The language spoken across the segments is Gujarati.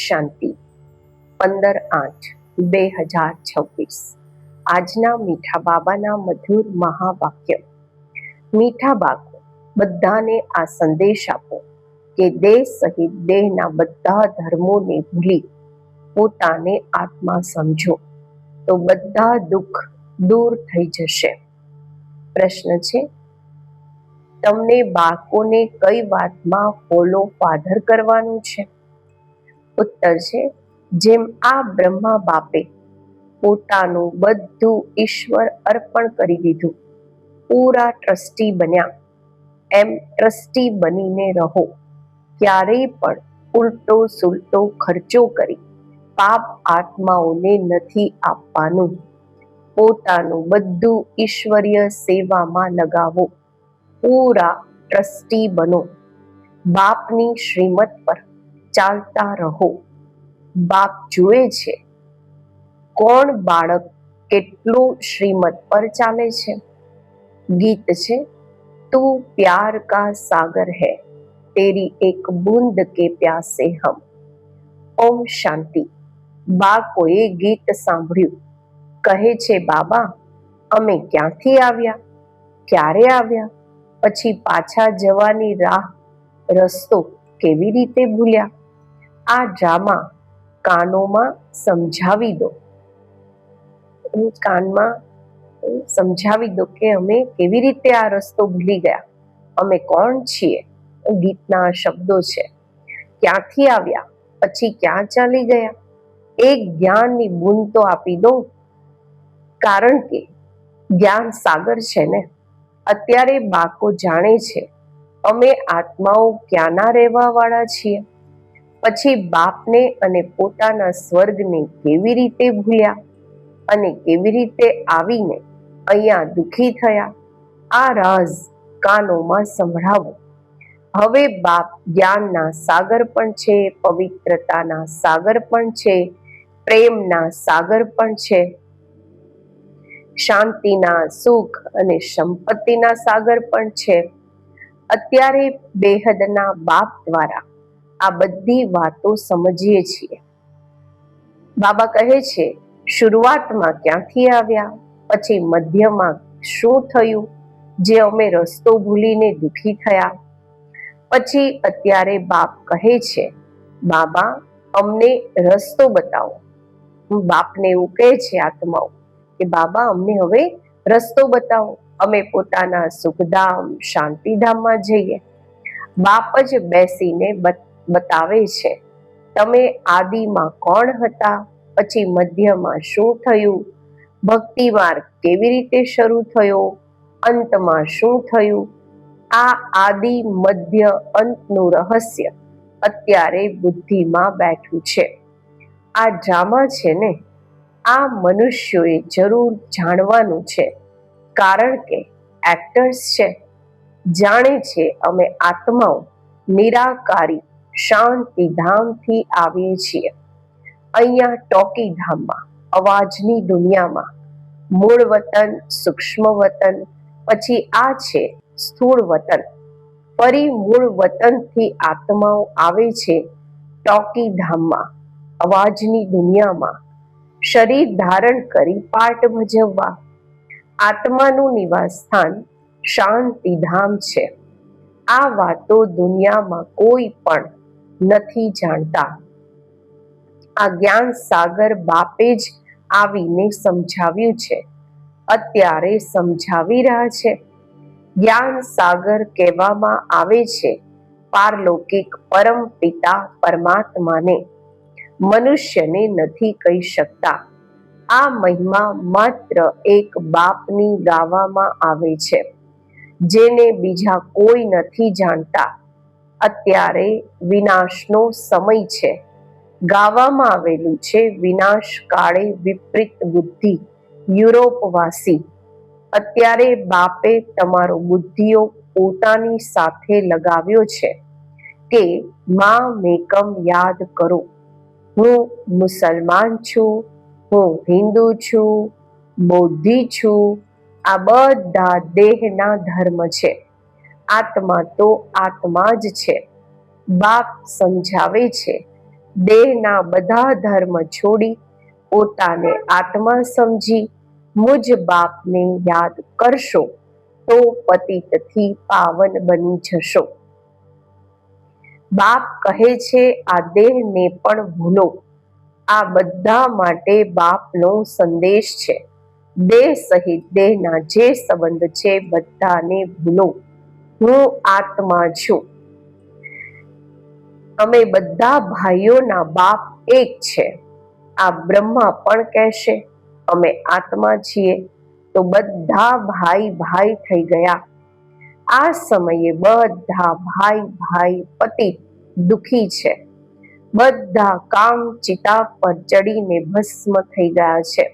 શાંતિ 15/8/2026 આજના મીઠા બાબાના મધુર મહાવાક્ય. મીઠા બાળકો, બધાને આ સંદેશ આપો કે દેહ સહિત દેહના બધા ધર્મોને ભૂલી પોતાને આત્મા સમજો તો બધા દુઃખ દૂર થઈ જશે. પ્રશ્ન છે, તમને બાળકોને કઈ વાતમાં ફોલો ફાધર કરવાનું છે? ઉત્તર છે, જેમ આ બ્રહ્મા બાપે પોતાનું બધું ઈશ્વર અર્પણ કરી દીધું, પૂરા ટ્રસ્ટી બન્યા, એમ ટ્રસ્ટી બનીને રહો. ક્યારેય પણ ઉલટો સુલટો ખર્ચો કરી પાપ આત્માઓને નથી આપવાનું. પોતાનું બધું ઈશ્વરીય સેવામાં લગાવો, પૂરા ટ્રસ્ટી બનો. બાપની શ્રીમત પર ચાલતા રહો. બાપ જુએ છે કોણ બાળક કેટલું શ્રીમત પર ચાલે છે. ગીત છે, તું પ્યાર કા સાગર હૈ, તેરી એક બૂંદ કે પ્યાસે હમ. ઓમ શાંતિ. બાળકોએ ગીત સાંભળ્યું, કહે છે, બાબા અમે ક્યાંથી આવ્યા, ક્યારે આવ્યા, પછી પાછા જવાની રાહ રસ્તો કેવી રીતે ભૂલ્યા. આ ડ્રામા કાનોમાં સમજાવી દો, કાનમાં સમજાવી દો કે અમે કેવી રીતે આ રસ્તો ભૂલી ગયા, અમે કોણ છીએ. ગીતના શબ્દો છે, ક્યાંથી આવ્યા પછી ક્યાં ચાલી ગયા. એક જ્ઞાનની બૂંદ તો આપી દો, કારણ કે જ્ઞાન સાગર છે ને. અત્યારે બાળકો જાણે છે અમે આત્માઓ ક્યાંના રહેવા વાળા છીએ, પછી બાપને અને પોતાના સ્વર્ગને કેવી રીતે ભૂલ્યા અને કેવી રીતે આવીને અહીંયા દુઃખી થયા. આ રાઝ કાનોમાં સંભળાવો. હવે બાપ જ્ઞાનના સાગર પણ છે, પવિત્રતાના સાગર પણ છે, પ્રેમના સાગર પણ છે, શાંતિના, સુખ અને સંપત્તિના સાગર પણ છે. અત્યારે બેહદના બાપ દ્વારા આ બધી વાતો સમજીએ છીએ. બાબા કહે છે, શરૂઆતમાં ક્યાંથી આવ્યા, પછી મધ્યમાં શું થયું જે અમે રસ્તો ભૂલીને દુઃખી થયા. પછી અત્યારે બાપ કહે છે, બાબા અમને રસ્તો બતાવો. બાપને એવું કહે છે આત્માઓ કે બાબા અમને હવે રસ્તો બતાવો, અમે પોતાના સુખધામ શાંતિધામમાં જઈએ. બાપ જ બેસીને બતાવે છે, તમે આદિમાં કોણ હતા, પછી મધ્યમાં શું થયું, ભક્તિ માર્ગ કેવી રીતે શરૂ થયો, અંતમાં શું થયું. આ આદિ મધ્ય અંતનું રહસ્ય અત્યારે બુદ્ધિમાં બેઠું છે. આ ડ્રામા છે ને, આ મનુષ્યોએ જરૂર જાણવાનું છે, કારણ કે એક્ટર્સ છે. જાણે છે અમે આત્માઓ નિરાકારી શાંતિધામથી આવીએ છીએ. અહીંયા ટોકી ધામમાં, અવાજની દુનિયામાં, મૂળ વતન, સૂક્ષ્મ વતન, પછી આ છે સ્થૂળ વતન. ફરી મૂળ વતનથી આત્માઓ આવે છે ટોકી ધામમાં, અવાજની દુનિયામાં, શરીર ધારણ કરી પાઠ ભજવવા. આત્માનું નિવાસ સ્થાન શાંતિધામ છે. આ વાતો દુનિયામાં કોઈ પણ નથી જાણતા. આ જ્ઞાન સાગર બાપે જ આવીને સમજાવ્યું છે, અત્યારે સમજાવી રહ્યા છે. જ્ઞાન સાગર કહેવામાં આવે છે પારલૌકિક પરમ પિતા પરમાત્માને. મનુષ્યને નથી કહી શકતા. આ મહિમા માત્ર એક બાપની ગાવામાં આવે છે, જેને બીજા કોઈ નથી જાણતા. અત્યારે વિનાશનો સમય છે. ગાવામાં આવેલું છે, વિનાશ કાળે વિપરીત બુદ્ધિ યુરોપવાસી. અત્યારે બાપે તમારો બુદ્ધિઓ પોતાની સાથે લગાવ્યો છે કે માં મેકમ યાદ કરો. હું મુસલમાન છું, હું હિન્દુ છું, બૌદ્ધી છું. આ બધા દેહના ધર્મ છે. આત્મા તો આત્મા જ છે. બાપ સમજાવે છે દેહના બધા ધર્મ છોડી પોતાને આત્મા સમજી મુજ બાપને યાદ કરશો તો પતિતથી પાવન બની જશો. બાપ કહે છે આ દેહને પણ ભૂલો. આ બધા માટે બાપનો સંદેશ છે. દેહ સહિત દેહના જે સંબંધ છે બધાને ભૂલો. હું આત્મા છું. અમે બધા ભાઈઓના બાપ એક છે. આ બ્રહ્મા પણ કહેશે અમે આત્મા છીએ, તો બધા ભાઈ ભાઈ થઈ ગયા. આ સમયે બધા ભાઈ ભાઈ પતિત દુખી છે. બધા કામ ચિતા પર ચડીને ભસ્મ થઈ ગયા છે.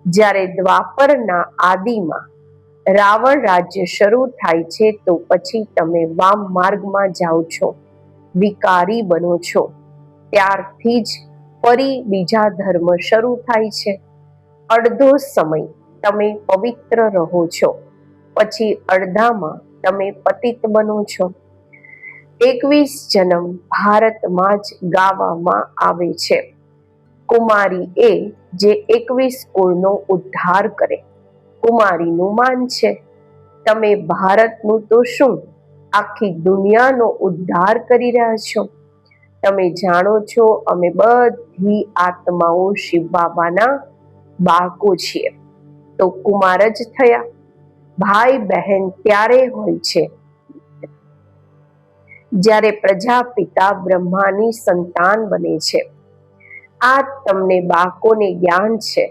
જ્યારે દ્વાપરના આદિમાં રાવણ રાજ્ય શરૂ થાય છે તો પછી તમે વામ માર્ગમાં જાઓ છો, વિકારી બનો છો. ત્યારથી જ ફરી બીજા ધર્મ શરૂ થાય છે. અડધો સમય તમે પવિત્ર રહો છો, પછી અડધામાં તમે પતિત બનો છો. 21 જન્મ ભારતમાં જ ગાવામાં આવે છે. કુમારી એ જે 21 કુળનો ઉદ્ધાર કરે, કુમારીનું માન છે. તમે ભારતનું તો શું, આખી દુનિયાનો ઉદ્ધાર કરી રહ્યા છો. તમે જાણો છો અમે બધી આત્માઓ શિવ બાબાના બાળકો છીએ, તો કુમાર જ થયા. ભાઈ બહેન ત્યારે હોય છે જ્યારે પ્રજાપિતા બ્રહ્માની સંતાન બને છે. આ તમને બાળકોને જ્ઞાન છે.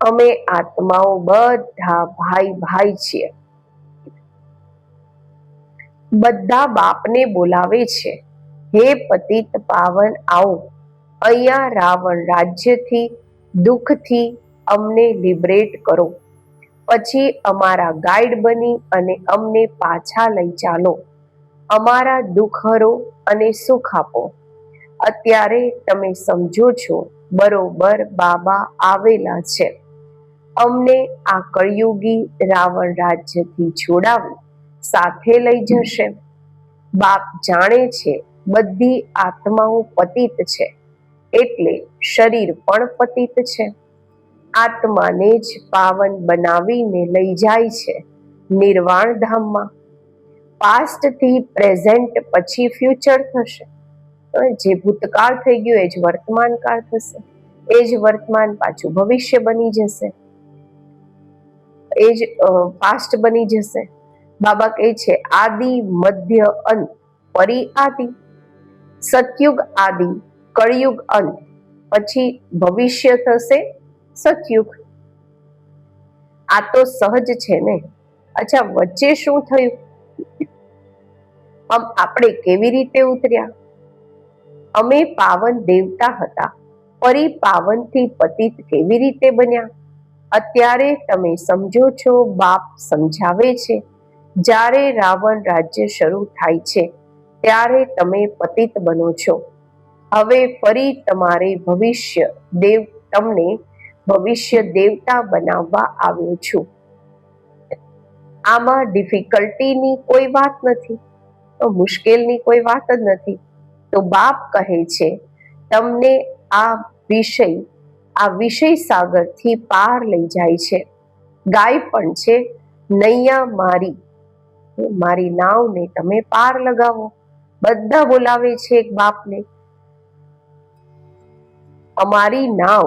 અમે આત્માઓ બધા ભાઈ ભાઈ છીએ. બધા બાપને બોલાવે છે, હે પતિત પાવન આવો, અહીંયા રાવણ રાજ્યથી દુઃખથી અમને લિબરેટ કરો. પછી અમારા ગાઈડ બની અને અમને પાછા લઈ ચાલો. અમારા દુઃખ હરો અને સુખ આપો. અત્યારે તમે સમજો છો બરોબર બાબા આવેલા છે. અમને આ કળિયુગી રાવણ રાજ્યથી છોડાવી સાથે લઈ જશે. બાપ જાણે છે બધી આત્માઓ પતિત છે, એટલે શરીર પણ પતિત છે. આત્માને જ પાવન બનાવીને લઈ જાય છે નિર્વાણ ધામમાં. પાસ્ટ થી પ્રેઝન્ટ પછી ફ્યુચર થશે. જે ભૂતકાળ થઈ ગયું એ જ વર્તમાન કાળ થશે, એ જ વર્તમાન પાછું ભવિષ્ય બની જશે, એ જ પાસ્ટ બની જશે. બાબા કહે છે આદિ મધ્ય અંત ફરી આદિ. સતયુગ આદિ, કળિયુગ અંત, પછી ભવિષ્ય થશે સતયુગ. આ તો સહજ છે ને. અચ્છા, વચ્ચે શું થયું? આપણે કેવી રીતે ઉતર્યા? અમે પાવન દેવતા હતા, ફરી પાવનથી પતિત કેવી રીતે બન્યા? અત્યારે તમે સમજો છો. બાપ સમજાવે છે જ્યારે રાવણ રાજ્ય શરૂ થાય છે ત્યારે તમે પતિત બનો છો. હવે ફરી તમારે તમને ભવિષ્ય દેવતા બનાવવા આવ્યો છું. આમાં ડિફિકલ્ટીની કોઈ વાત નથી, મુશ્કેલની કોઈ વાત જ નથી. તો બાપ કહે છે તમને આ વિષય સાગરથી પાર લઈ જાય છે. ગાય પણ છે, નૈયા મારી નાવને તમે પાર લગાવો. બધા બોલાવે છે એક બાપને. અમારી નાવ,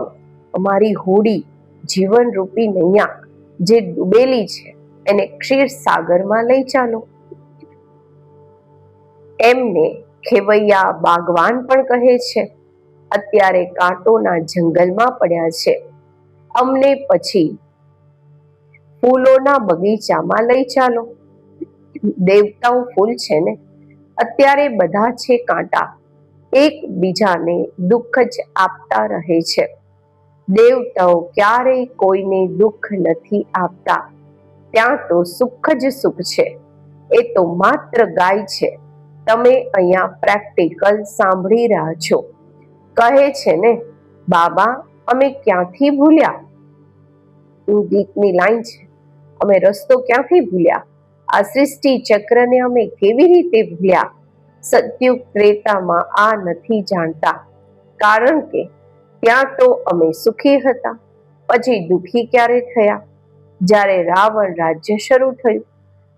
અમારી હોડી, જીવનરૂપી નૈયા જે ડૂબેલી છે એને ક્ષીર સાગરમાં લઈ ચાલો. એમને ખેવૈયા બાગવાન પણ કહે છે. અત્યારે કાંટોના જંગલમાં પડ્યા છે, અમને પછી ફૂલોના બગીચામાં લઈ ચાલો. દેવતાઓ ફૂલ છે ને, અત્યારે બધા છે કાંટા, એકબીજાને દુઃખ જ આપતા રહે છે. દેવતાઓ ક્યારેય કોઈને દુઃખ નથી આપતા. ત્યાં તો સુખ જ સુખ છે. એ તો માત્ર ગાય છે. તમે અહીંયા પ્રેક્ટિકલ સાંભળી રહ્યા છો. કહે છે ને બાબા અમે ક્યાંથી ભૂલ્યા. ગીતની લાઈન છે, અમે રસ્તો ક્યાંથી ભૂલ્યા? આ સૃષ્ટિ ચક્રને અમે કેવી રીતે ભૂલ્યા? સતયુગ ત્રેતામાં આ નથી જાણતા. કારણ કે ત્યાં તો અમે સુખી હતા, પછી દુઃખી ક્યારે થયા? જ્યારે રાવણ રાજ્ય શરૂ થયું.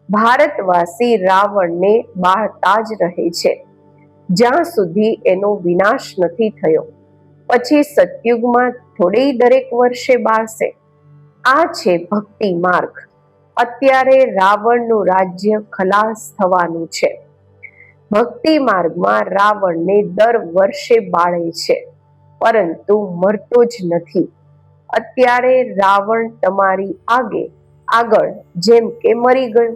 ભારતવાસી રાવણને બાળતા જ રહે છે જ્યાં સુધી એનો વિનાશ નથી થયો. પછી સતયુગમાં થોડી દરેક વર્ષે બાળશે. આ છે ભક્તિ માર્ગ. અત્યારે રાવણનું રાજ્ય ખલાસ થવાનું છે. ભક્તિ માર્ગમાં રાવણને દર વર્ષે બાળે છે, પરંતુ મરતો જ નથી. અત્યારે રાવણ તમારી આગળ જેમ કે મરી ગયું.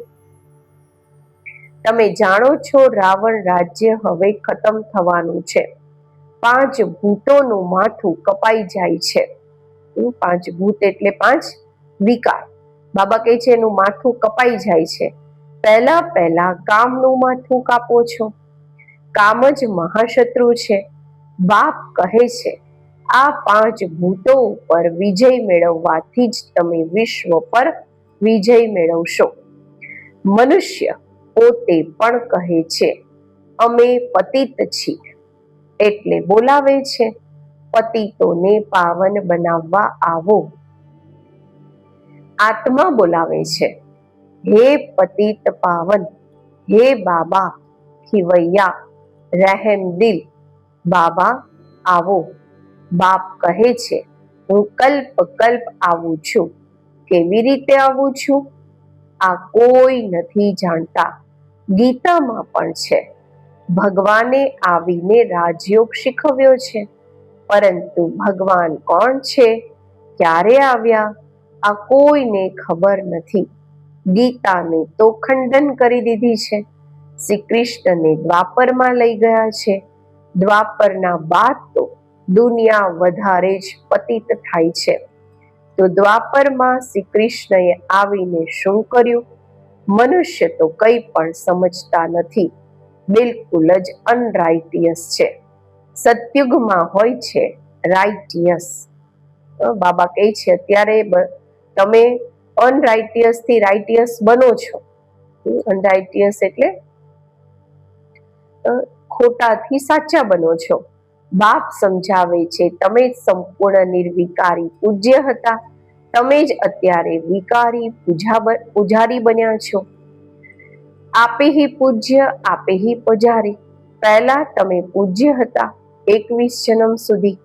તમે જાણો છો રાવણ રાજ્ય હવે ખતમ થવાનું છે. 5 ભૂતોનું માથું કપાઈ જાય છે. 5 ભૂત એટલે 5 વિકાર. બાબા કહે છે એનું માથું કપાઈ જાય છે. પહેલા કામનું માથું કાપો છો. કામ જ મહાશત્રુ છે. બાપ કહે છે આ 5 ભૂતો ઉપર વિજય મેળવવાથી જ તમે વિશ્વ પર વિજય મેળવશો. મનુષ્ય પોતે પણ કહે છે અમે પતિત છીએ, એટલે બોલાવે છે પતિતોને પાવન બનાવવા આવો. આત્મા બોલાવે છે હે પતિત પાવન, હે બાબા ખીવૈયા રહેમ દિલ, બાબા આવો. બાપ કહે છે હું કલ્પ આવું છું. કેવી રીતે આવું છું આ કોઈ નથી જાણતા. ગીતામાં પણ છે ભગવાને આવીને રાજયોગ શીખવ્યો છે, પરંતુ ભગવાન કોણ છે, ક્યારે આવ્યા, આ કોઈને ખબર નથી. ગીતાને તો ખંડન કરી દીધી છે. શ્રી કૃષ્ણને દ્વાપરમાં લઈ ગયા છે. દ્વાપરના બાદ તો દુનિયા વધારે જ પતિત થાય છે. તો દ્વાપરમાં શ્રી કૃષ્ણએ આવીને શું કર્યું? મનુષ્ય તો કંઈ પણ સમજતા નથી, બિલકુલ જ અનરાઇટિયસ છે. સતયુગમાં હોય છે રાઇટિયસ. બાબા કહે છે અત્યારે તમે અનરાઇટિયસ થી રાઇટિયસ બનો છો. અનરાઇટિયસ એટલે ખોટાથી સાચા બનો છો. બાપ સમજાવે છે તમે જ સંપૂર્ણ નિર્વિકારી પૂજ્ય હતા, તમે જ અત્યારે વિકારી પૂજારી બન્યા છો. આપે હી પૂજ્ય, આપે હી પૂજારી. પહેલા તમે પૂજ્ય હતા 21 જન્મ સુધી,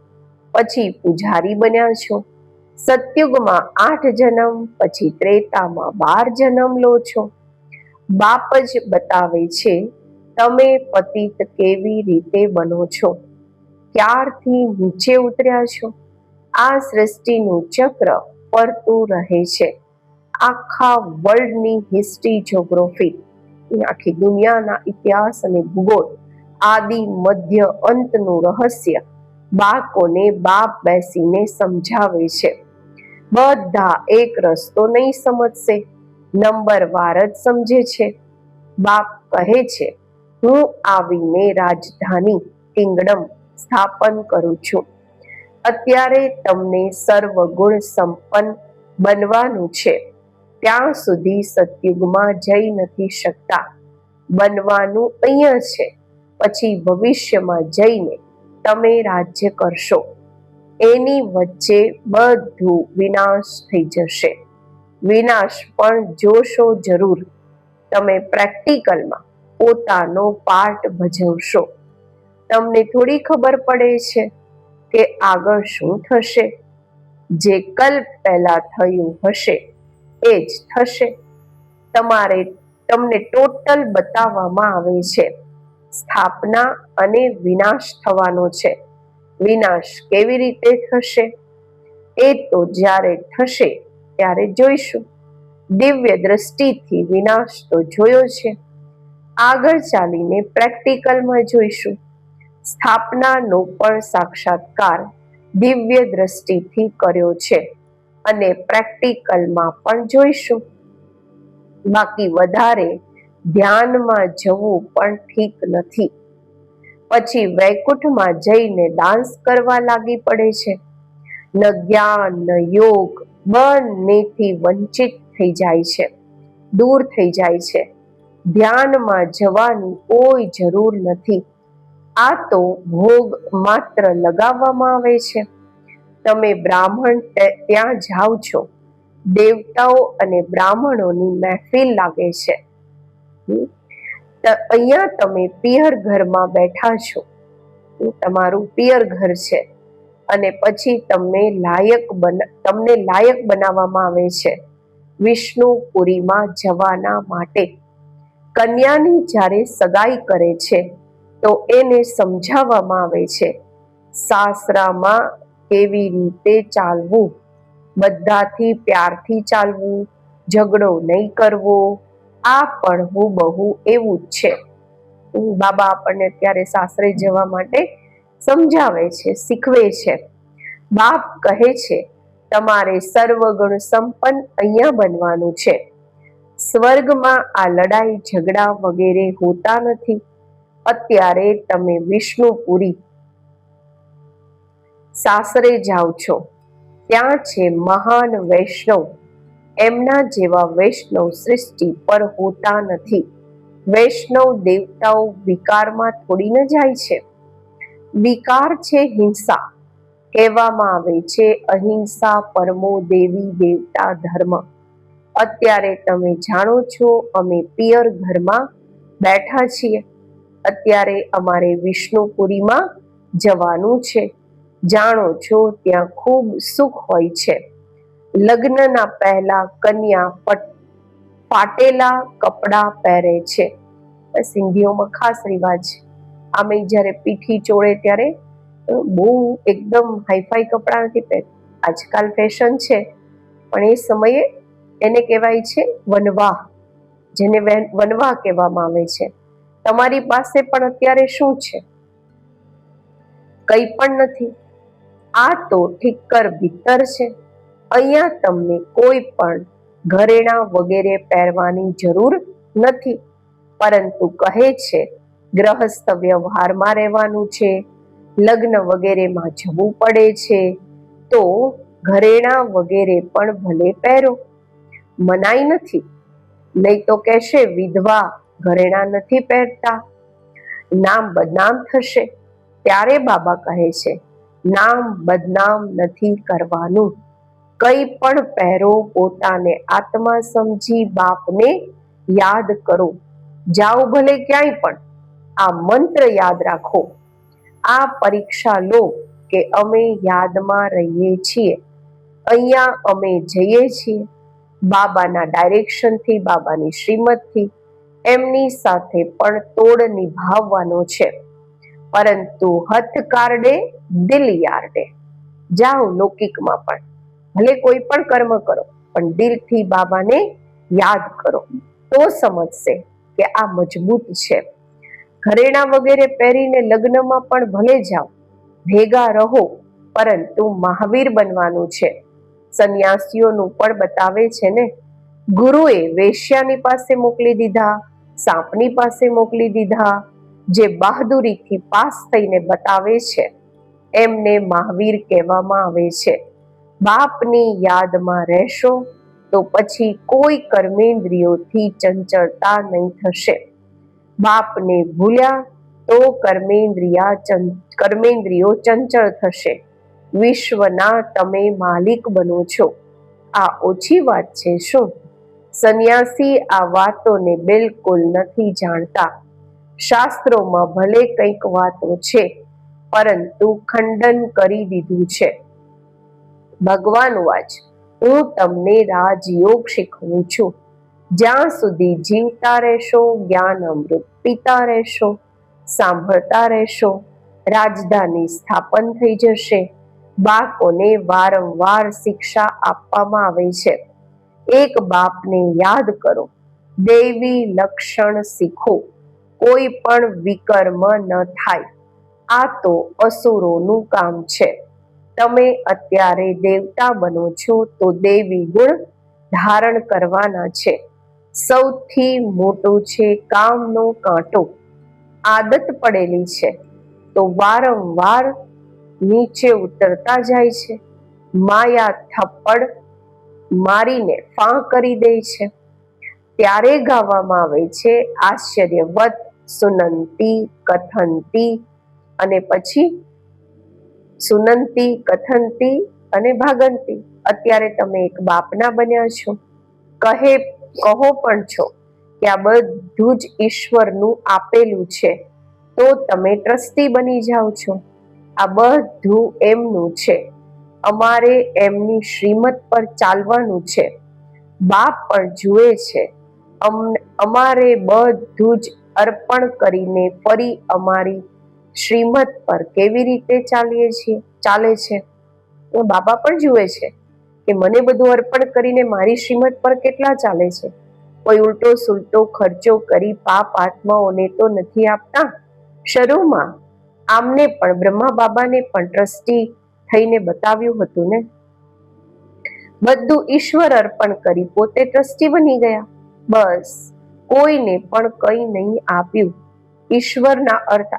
પછી પૂજારી બન્યા છો. સતયુગમાં 8 જન્મ, પછી ત્રેતામાં 12 જન્મ લો છો. બાપ જ બતાવે છે તમે પતિત કેવી રીતે બનો છો, ક્યારથી નીચે ઉતર્યા છો. આ સૃષ્ટિનું ચક્ર ફરતું રહે છે. આખા વર્લ્ડની હિસ્ટ્રી, જ્યોગ્રાફી, આખી દુનિયાના ઇતિહાસ અને ભૂગોળ, આદિ મધ્ય અંતનું રહસ્ય બાળકોને બાપ બેસીને સમજાવે છે. બધા એક રસ્તો નહીં સમજશે, નંબરવાર જ સમજે છે. બાપ કહે છે હું આવીને રાજધાની કિંગડમ સ્થાપન કરું છું. અત્યારે તમને સર્વગુણ સંપન્ન બનવાનું છે. ત્યાં સુધી સતયુગમાં જઈ નથી શકતા. બનવાનું અહીંયા છે, પછી ભવિષ્યમાં જઈને તમે રાજ્ય કરશો. એની વચ્ચે બધું વિનાશ થઈ જશે. વિનાશ પણ જોશો જરૂર. તમે પ્રેક્ટિકલમાં પોતાનો પાર્ટ ભજવશો. તમને થોડી ખબર પડે છે કે આગળ શું થશે. જે કલ્પ પહેલા થયું હશે એ જ થશે. તમને ટોટલ બતાવવામાં આવે છે. સ્થાપના અને વિનાશ થવાનો છે. વિનાશ કેવી રીતે થશે એ તો જ્યારે થશે ત્યારે જોઈશું. દિવ્ય દ્રષ્ટિથી વિનાશ તો જોયો છે, આગળ ચાલીને પ્રેક્ટિકલમાં જોઈશું. સ્થાપનાનો પણ સાક્ષાત્કાર દિવ્ય દ્રષ્ટિથી કર્યો છે અને પ્રેક્ટિકલમાં પણ જોઈશું. બાકી વધારે ધ્યાનમાં જવું પણ ઠીક નથી. પછી વૈકુંઠમાં જઈને ડાન્સ કરવા લાગી પડે છે. ન જ્ઞાન ન યોગ બંનેથી વંચિત થઈ જાય છે, દૂર થઈ જાય છે. ધ્યાનમાં જવાની કોઈ જરૂર નથી. આ તો ભોગ માત્ર લગાવવામાં આવે છે. તમે બ્રાહ્મણ ત્યાં જાઓ છો, દેવતાઓ અને બ્રાહ્મણોની મહેફિલ લાગે છે. અહીંયા તમે પિયર ઘરમાં બેઠા છો, તમારું પિયર ઘર છે, અને પછી તમને લાયક બનાવવામાં આવે છે વિષ્ણુપુરીમાં જવાના માટે. કન્યાની જ્યારે સગાઈ કરે છે તો એને સમજાવવામાં આવે છે સાસરામાં કેવી રીતે ચાલવું, બધાથી પ્યારથી ચાલવું, ઝઘડો નહીં કરવો. આ પણ બહુ એવું જ છે. બાબા આપણને અત્યારે સાસરે જવા માટે સમજાવે છે, શીખવે છે. બાપ કહે છે તમારે સર્વગુણ સંપન્ન અહીંયા બનવાનું છે. સ્વર્ગમાં આ લડાઈ ઝઘડા વગેરે હોતા નથી. અત્યારે તમે વિષ્ણુપુરી સાસરે જાઓ છો, ત્યાં છે મહાન વૈષ્ણવ. એમના જેવા વૈષ્ણવ સૃષ્ટિ પર હોતા નથી. વૈષ્ણવ દેવતાઓ વિકારમાં થોડી ન જાય છે. વિકાર છે હિંસા. કહેવામાં આવે છે અહિંસા પરમો દેવી દેવતા ધર્મ. અત્યારે તમે જાણો છો અમે પિયર ઘરમાં બેઠા છીએ. અત્યારે અમારે વિષ્ણુપુરીમાં જવાનું છે. જાણો છો ત્યાં ખૂબ સુખ હોય છે. લગ્નના પહેલા કન્યા ફાટેલા કપડાં પહેરે છે. સિંધીઓમાં ખાસ રિવાજ. આમે જ્યારે પીઠી ચોળે ત્યારે બહુ એકદમ હાઈફાઈ કપડાં નથી પહેરતા. આજકાલ ફેશન છે, પણ એ સમયે એને કહેવાય છે વનવાહ, જેને વનવાહ કહેવામાં આવે છે. તમારી પાસે પણ અત્યારે શું છે? કંઈ પણ નથી. આ તો ઠીકર ભીતર છે. અહીંયા તમને કોઈ પણ ઘરેણા વગેરે પહેરવાની જરૂર નથી. પરંતુ કહે છે ગ્રહસ્થ વ્યવહારમાં રહેવાનું છે, લગ્ન વગેરેમાં જવું પડે છે, તો ઘરેણા વગેરે પણ ભલે પહેરો, મનાઈ નથી. નહીં તો કહેશે વિધવા ઘરેણા નથી પહેરતા, નામ બદનામ થશે. ત્યારે બાબા કહે છે નામ બદનામ નથી કરવાનું. કંઈ પણ પહેરો, પોતાને આત્મા સમજી બાપને યાદ કરો. જાઓ ભલે ક્યાંય પણ આ મંત્ર યાદ રાખો. આ પરીક્ષા લો કે અમે યાદમાં રહીએ છીએ. અહીંયા અમે જઈએ છીએ બાબાના ડાયરેક્શનથી, બાબાની શ્રીમતથી. એમની સાથે પણ તોડ નિભાવવાનો છે. પરંતુ હથ કારડે દિલ યારડે. જાઓ લૌકિકમાં પણ ભલે કોઈ પણ કર્મ કરો, પણ દિલથી બાબાને યાદ કરો, તો સમજશે કે આ મજબૂત છે. ઘરેણા વગેરે પહેરીને લગ્નમાં પણ ભલે જાઓ, ભેગા રહો, પરંતુ મહાવીર બનવાનું છે. સંન્યાસીઓનું પણ બતાવે છે ને, ગુરુએ વેશ્યાની પાસે મોકલી દીધા, સાપની પાસે મોકલી દીધા. જે બહાદુરીથી પાસ થઈને બતાવે છે એમને મહાવીર કહેવામાં આવે છે. બાપની યાદમાં રહેશો તો પછી કોઈ કર્મેન્દ્રિયોથી ચંચળતા નહીં થશે. બાપને ભૂલ્યા તો કર્મેન્દ્રિયો ચંચળ થશે. વિશ્વના તમે માલિક બનો છો. આ ઓછી વાત છે શું? સંન્યાસી આ વાતોને બિલકુલ નથી જાણતા. શાસ્ત્રોમાં ભલે કંઈક વાતો છે, પરંતુ ખંડન કરી દીધું છે. ભગવાન વાચ હું તમને રાજયોગ શીખવું છું. જ્યાં સુધી જીવતા રહેશો, જ્ઞાન અમૃત પીતા રહેશો, સાંભળતા રહેશો, રાજધાની સ્થાપન થઈ જશે. બાળકોને વારંવાર શિક્ષા આપવામાં આવે છે. એક બાપને યાદ કરો, દૈવી લક્ષણ શીખો, કોઈ પણ વિકર્મ ન થાય. આ તો અસુરોનું કામ છે. તમે અત્યારે દેવતા બનો છો તો દેવી ગુણ ધારણ કરવાના છે. સૌથી મોટો છે કામનો કાંટો. આદત પડેલી છે તો વારંવાર નીચે ઉતરતા જાય છે. માયા થપ્પડ મારીને ફાં કરી દે છે. ત્યારે ગાવામાં આવે છે આશ્ચર્યવત સુનંતી કથંતી અને પછી સુનંતી, કથંતી અને ભાગંતી. અત્યારે તમે એક બાપના બન્યા છો. કહો પણ છો કે આ બધું જ ઈશ્વરનું આપેલું છે, તો તમે ટ્રસ્ટી બની જાઓ છો. આ બધું એમનું છે, અમારે એમની શ્રીમત પર ચાલવાનું છે. બાપ પણ જુએ છે અમારે બધું જ અર્પણ કરીને ફરી અમારી શ્રીમત પર કેવી રીતે ચાલે છે. બાબા પણ જુએ છે કે મને બધું અર્પણ કરીને મારી શ્રીમત પર કેટલા ચાલે છે. કોઈ ઉલટો સુલટો ખર્ચો કરી પાપ આત્માઓને તો નથી આપતા. શરૂમાં આમને પણ બ્રહ્મા બાબાને પણ ટ્રસ્ટી થઈને બતાવ્યું હતું ને. બધું ઈશ્વર અર્પણ કરી પોતે ટ્રસ્ટી બની ગયા. બસ કોઈને પણ કંઈ નહીં આપ્યું. ઈશ્વરના અર્થ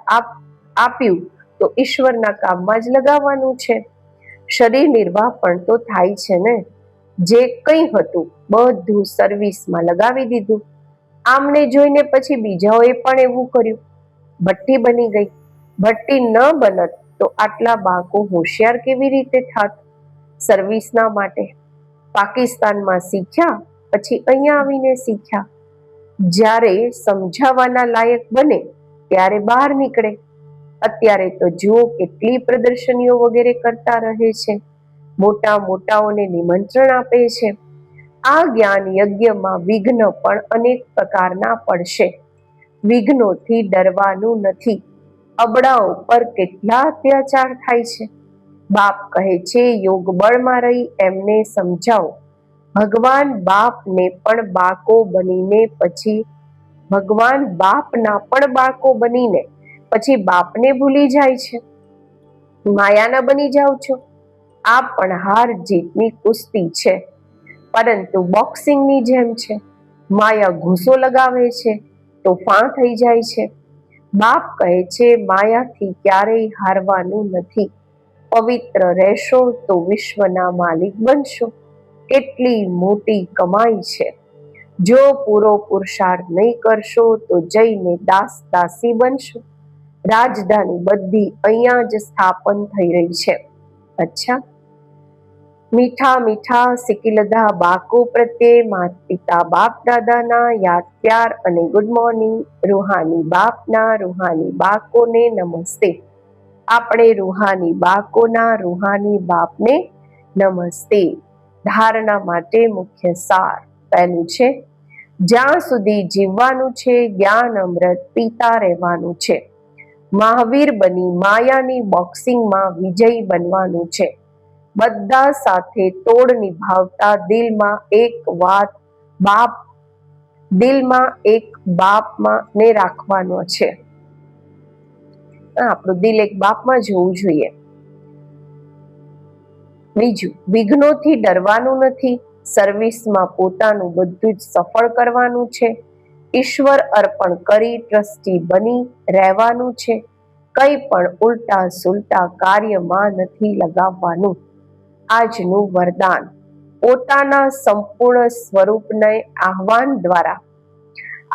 આપ્યું તો ઈશ્વરના કામમાં જ લગાવવાનું છે. શરીર નિર્વાહ પણ તો થાય છે ને. જે કંઈ હતું બધું સર્વિસમાં લગાવી દીધું. આમને જોઈને પછી બીજાઓએ પણ એવું કર્યું. ભઠ્ઠી બની ગઈ. ભઠ્ઠી ન બનત તો આટલા બાળકો હોશિયાર કેવી રીતે થાત સર્વિસના માટે. પાકિસ્તાનમાં શીખ્યા, પછી અહીંયા આવીને શીખ્યા. જ્યારે સમજાવવાના લાયક બને ત્યારે બહાર નીકળે. અત્યારે તો જુઓ કેટલી પ્રદર્શનીઓ વગેરે કરતા રહે છે. મોટા મોટાઓને નિમંત્રણ આપે છે. આ જ્ઞાન યજ્ઞમાં વિઘ્ન પણ અનેક પ્રકારના પડશે. વિઘ્નોથી ડરવાનું નથી. અબળાઓ પર કેટલા અત્યાચાર થાય છે. બાપ કહે છે યોગ બળમાં રહી એમને સમજાવો. ભગવાન બાપના પણ બાળકો બનીને પછી બાપને ભૂલી જાય છે. માયાના બની જાઓ છો. આ પણ હાર જીતની કુસ્તી છે, પરંતુ બોક્સિંગની જેમ છે. માયા ઘૂસો લગાવે છે તો ફાં થઈ જાય છે. બાપ કહે છે માયાથી ક્યારેય હારવાનું નથી. પવિત્ર રહેશો તો વિશ્વના માલિક બનશો. કેટલી મોટી કમાઈ છે. જો પૂરો પુરુષાર્થ નહીં કરશો તો જઈને દાસી બનશો. રાજધાની બધી અહીંયા જ સ્થાપન થઈ રહી છે. અચ્છા, મીઠા મીઠા સિકિલધા બાકો પ્રત્યે માતા પિતા બાપ દાદાના યાદ પ્યાર અને ગુડ મોર્નિંગ. રૂહાની બાપના રૂહાની બાકોને નમસ્તે. આપણે રૂહાની બાકોના રૂહાની બાપને નમસ્તે. ધારણા માટે મુખ્ય સાર. પહેલું છે, જ્યાં સુધી જીવવાનું છે જ્ઞાન અમૃત પીતા રહેવાનું છે. મહાવીર બની માયાની બોક્સિંગમાં વિજયી બનવાનું છે. બધા સાથે તોડ નિભાવતા દિલમાં એક બાપમાં ને રાખવાનો છે. આપણું દિલ એક બાપમાં જોવું જોઈએ. બીજું, વિઘ્નોથી ડરવાનું નથી. સર્વિસમાં પોતાનું બધું જ સફળ કરવાનું છે. ઈશ્વર અર્પણ કરી ટ્રસ્ટી બની રહેવાનું છે. કંઈ પણ ઉલટા સુલટા કાર્યમાં નથી લગાવવાનું. આજનું વરદાન. પોતાના સંપૂર્ણ સ્વરૂપને આહવાન દ્વારા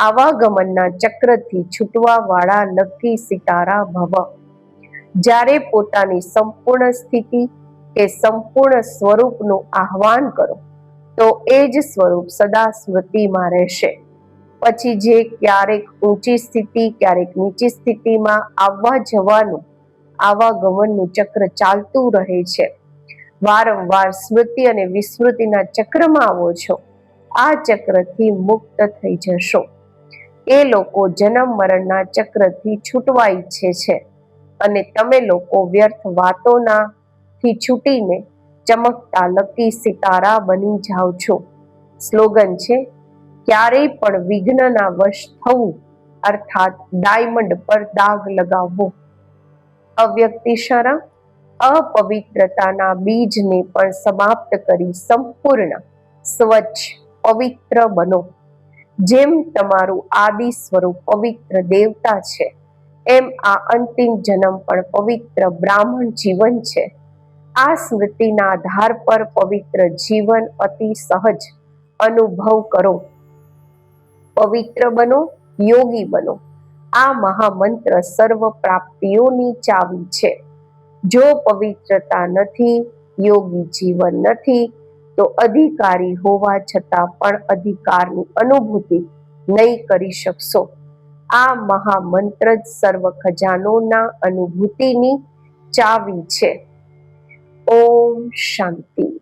આવાગમનના ચક્રથી છૂટવા વાળા લકી સિતારા ભવ. જ્યારે પોતાની સંપૂર્ણ સ્થિતિ કે સંપૂર્ણ સ્વરૂપનું આહવાન કરો તો એ જ સ્વરૂપ સદા સ્મૃતિમાં રહેશે. પછી જે ક્યારેક ઊંચી સ્થિતિ ક્યારેક નીચી સ્થિતિમાં આવવા જવાનું આવાગમનનું ચક્ર ચાલતું રહે છે. વારંવાર સ્મૃતિ અને વિસ્મૃતિના ચક્રમાં આવો છો. આ ચક્રથી મુક્ત થઈ જશો. એ લોકો જન્મ મરણના ચક્રથી છૂટવા ઈચ્છે છે અને તમે લોકો વ્યર્થ વાતોથી છૂટીને ચમકતા લકી સિતારા બની જાઓ છો. સ્લોગન છે, ક્યારેય પણ વિઘ્નના વશ થવું, અર્થાત ડાયમંડ પર દાગ લગાવવો. અવ્યક્તિશરા અપવિત્રતાના બીજને પણ સમાપ્ત કરી સંપૂર્ણ સ્વચ્છ પવિત્ર બનો. જેમ તમારું આદિ સ્વરૂપ પવિત્ર દેવતા છે, એમ આ અંતિમ જન્મ પણ પવિત્ર બ્રાહ્મણ જીવન છે. આ સ્મૃતિના આધાર પર પવિત્ર જીવન અતિ સહજ અનુભવ કરો. પવિત્ર બનો, યોગી બનો. આ મહામંત્ર સર્વ પ્રાપ્તિઓની ચાવી છે. જો પવિત્રતા નથી, યોગી જીવન નથી, તો અધિકારી હોવા છતાં પણ અધિકારની અનુભૂતિ નહીં કરી શકશો. આ મહામંત્ર જ સર્વ ખજાનોના અનુભૂતિની ચાવી છે. ઓમ શાંતિ.